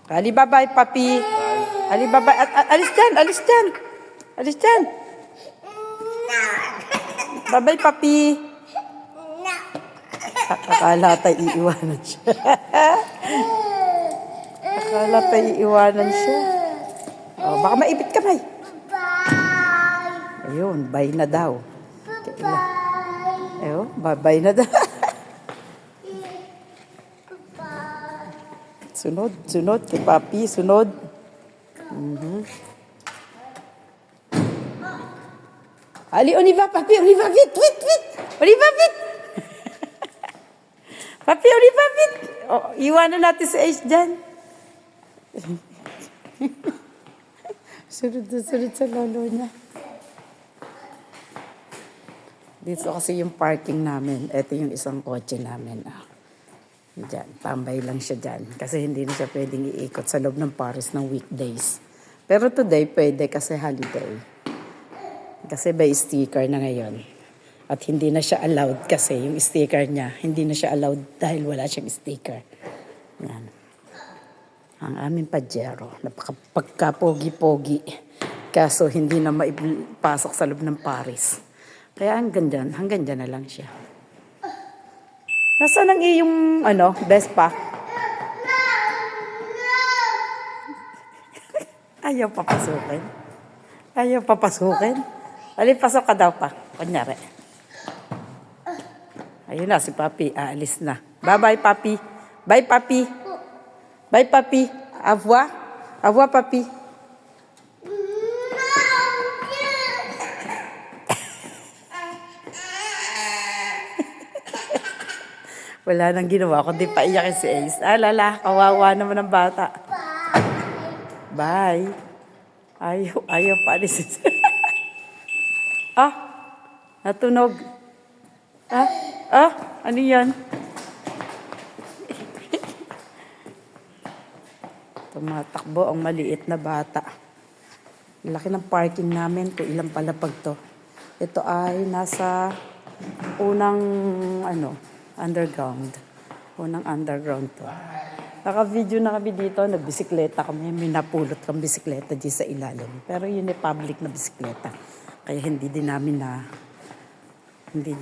Ali, bye-bye, papi. Ali, bye-bye. Alis dyan, alis dyan. Alis dyan. Bye-bye, papi. Akala tayo iiwanan siya. Akala tayo iiwanan siya. Oh, baka maipit ka, bay. Ayun, bye na daw. Ayun, bye-bye na daw. Sunod, sunod kay papi, sunod. Ali, on y va, papi, on y va vite, vite, vite. On y va vite. Papi, on y va vite. Oh, iwanan natin si Ace dyan. Sunod na sunod sa lolo niya. Dito kasi yung parking namin. Ito yung isang kotse namin. Diyan, tambay lang siya dyan. Kasi hindi na siya pwedeng iikot sa loob ng Paris ng weekdays. Pero today, pwede kasi holiday. Kasi by sticker na ngayon. At hindi na siya allowed kasi yung sticker niya, hindi na siya allowed dahil wala siyang sticker. Yan. Ang aming Pajero, napakapagkapogi-pogi. Kaso hindi na maipasok sa loob ng Paris. Kaya hanggang dyan na lang siya. Nasaan ang iyong, Vespa? Ayaw papasukin. Ayaw papasukin. Alin, pasok ka daw pa. Kunyari. Ayun na, si Papi. Aalis na. Bye-bye, Papi. Bye, Papi. Bye, Papi. Au revoir. Au revoir, Papi. Wala nang ginawa, kundi paiyakin si Ace. Lala, kawawa naman ng bata. Bye. Ayaw pa alisin. Natunog. Ano yan? Tumatakbo ang maliit na bata. Laki ng parking namin, kung ilang palapag to. Ito ay nasa unang, underground. Unang underground to. Naka-video na kami dito, nagbisikleta kami. May napulot kang bisikleta dyan sa ilalim. Pero yun ay public na bisikleta. Kaya hindi din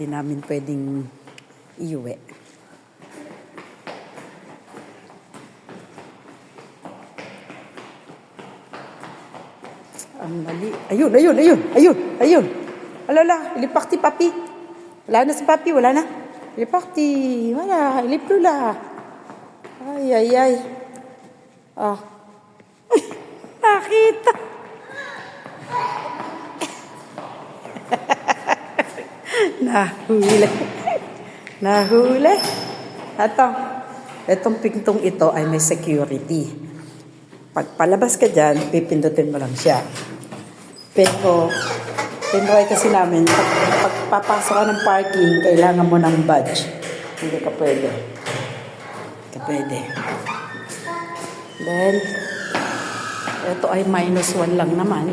namin pwedeng iuwi. Ang mali. Ayun. Alala, ilipakti papi. Wala na si papi, wala na. Ilipakti, wala, iliplula. Ay. Nakita. Nahuli. Itong pintong ito ay may security. Pag palabas ka dyan, pipindutin mo lang siya. Pero, tinry kasi namin, pag papasok ka ng parking, kailangan mo ng badge. Hindi ka pwede. Then, ito ay -1 lang naman.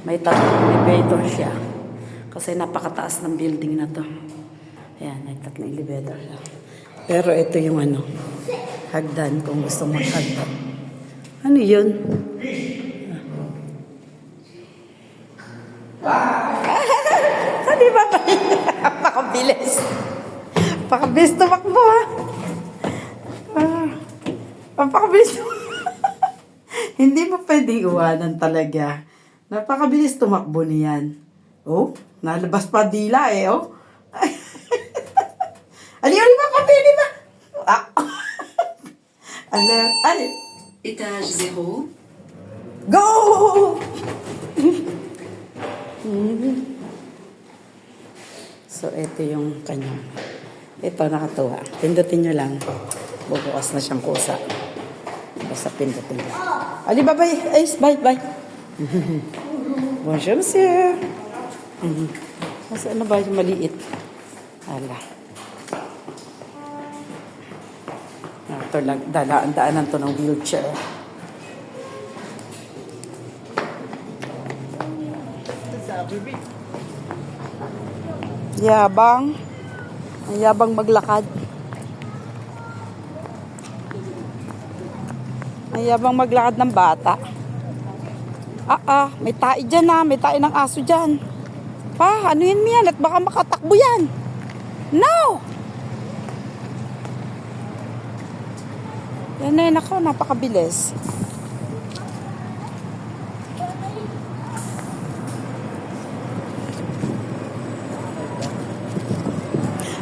May 3 elevator siya. Kasi napakataas ng building na to. Ayan, may 3 elevator siya. Pero ito yung hagdan kung gusto mong hagdan. Ano yun? Di ba? Pakabilis tumakbo, ha? Pakabilis tumakbo. Hindi mo pwedeng iwanan talaga. Napakabilis tumakbo niyan. Oh, nalabas pa dila oh. Ali ba, papi, ba? Ay. Étage 0. Go! So, ito yung kanyang. Ito, nakatuwa. Pindutin nyo lang. Bubukas na siyang kusa. Basta pindutin nyo. Ali, bye-bye. Ace, bye-bye. Bonjour, monsieur. Ano ba yung maliit? Ala. Ito lang, daanan to ng wheelchair. Yabang. Ang yabang maglakad. Ang yabang maglakad ng bata. May tae dyan na. May tae ng aso dyan. Pa, anuhin mo yan at baka makatakbo yan. No! Yan na yun ako, napakabilis.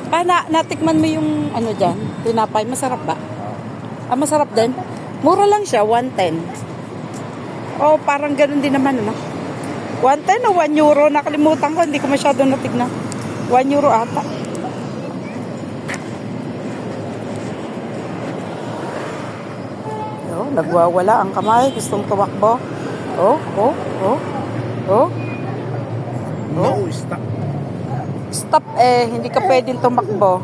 Pa, natikman mo yung ano dyan? Tinapay, masarap ba? Masarap din. Mura lang siya, 110. Oh, parang ganun din naman, ano? 110 o 1 euro? Nakalimutan ko, hindi ko masyado natignan. 1 euro ata. Oh, nagwawala ang kamay. Gustong tumakbo. Oh. No, stop. Stop hindi ka pwedeng tumakbo.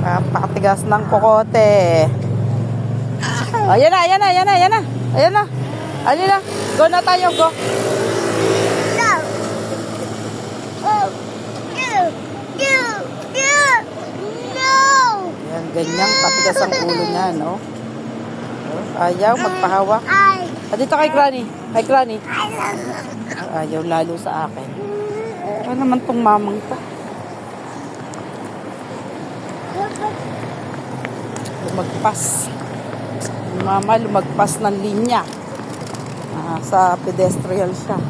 Pakatigas ng kokote. Ayan na. Go na tayo, go. Ayan, ganyan, patigas ang ulo niya, no? Ayaw magpahawak. Dito kay Granny. Ayaw lalo sa akin. Ano naman tong mamang to? Lumagpas. Mama, lumagpas ng linya. Sa pedestrian siya.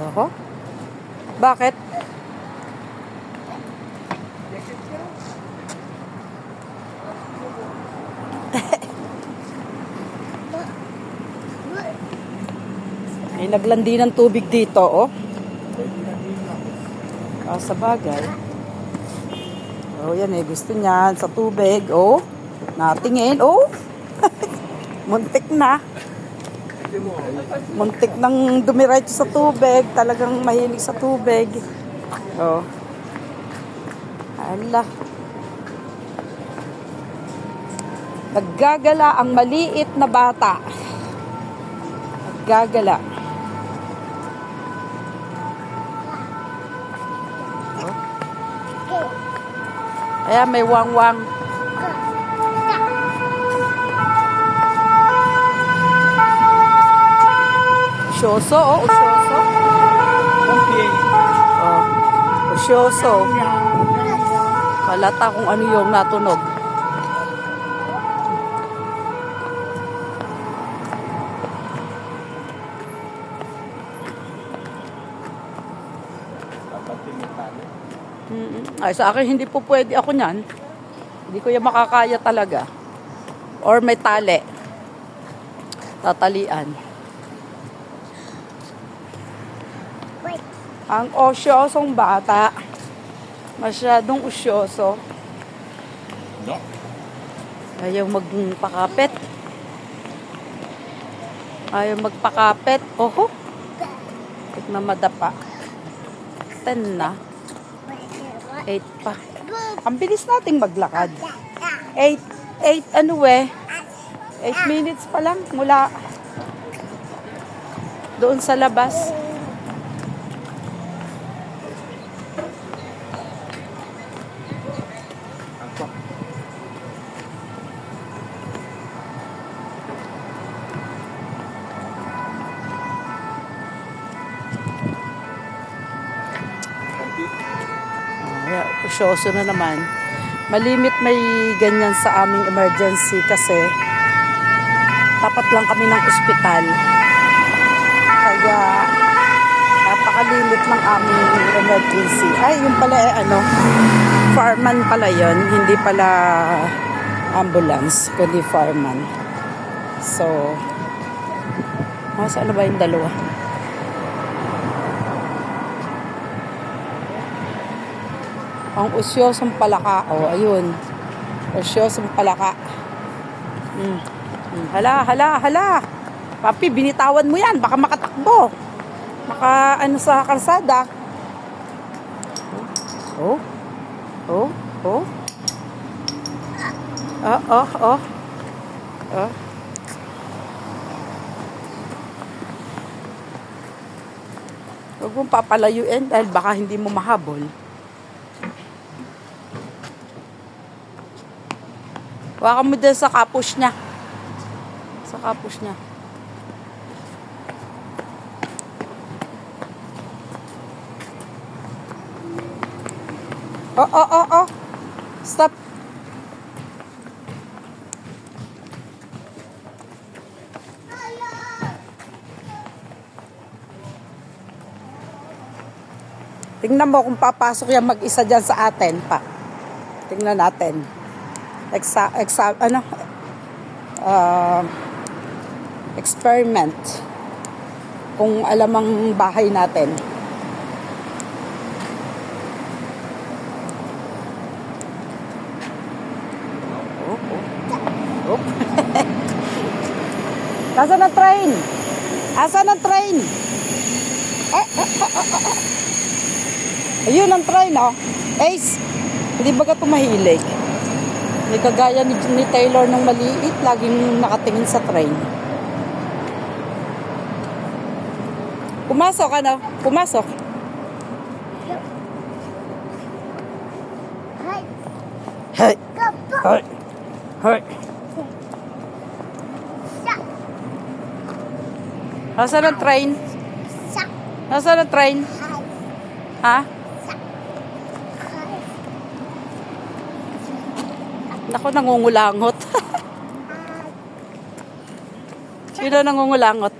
Oho. Bakit? Ay, naglandi ng tubig dito, oh. Sa bagay. Oh, yan eh. Gusto niyan sa tubig, oh. Natingin, oh. Muntik na. Muntik nang dumiretso sa tubig. Talagang mahilig sa tubig. Oh. Ala. Naggagala ang maliit na bata. Naggagala. Ayan, may wang-wang. Usyoso, oh, usyoso. Usyoso. Kalata kung ano yung natunog. Ay, sa akin hindi po pwede ako niyan. Hindi ko yan makakaya talaga. Or may tali. Tatalian. Ang osyosong bata. Masyadong usyoso. No. Ayaw magpakapit. Ayaw magpakapit. Oho. Tig na madapa. 10 na. 8 pa. Ang bilis nating maglakad. 8 minutes pa lang mula doon sa labas. Usyoso na naman. Malimit may ganyan sa aming emergency kasi tapat lang kami ng ospital. Kaya napakalimit ng aming emergency. Ay, yung pala fireman pala yon, hindi pala ambulance, kundi fireman. So, saan na ba yung dalawa? Ang usyosong palaka. Ayun. Usyosong palaka. Hala. Papi, binitawan mo yan. Baka makatakbo. Sa kalsada. Oh. Huwag mong papalayuin dahil baka hindi mo mahabol. Hawakan mo din sa kapos niya. Sa kapos niya. Oh. Stop. Tingnan mo kung papasok yan mag-isa dyan sa atin pa. Tingnan natin. Experiment. Kung alam ang bahay natin. Oh. Nasaan ang train? Asan ang train? Ayun ang train, oh. Ace, hindi ba ka tumahilig? May kagaya ni Taylor ng maliit, laging nakatingin sa train. Pumasok, ano? Pumasok. Hey! Hey! Hey! Nasaan ang train? Nasaan ang train? Ha? Naku, nangungulangot. Sino nangungulangot?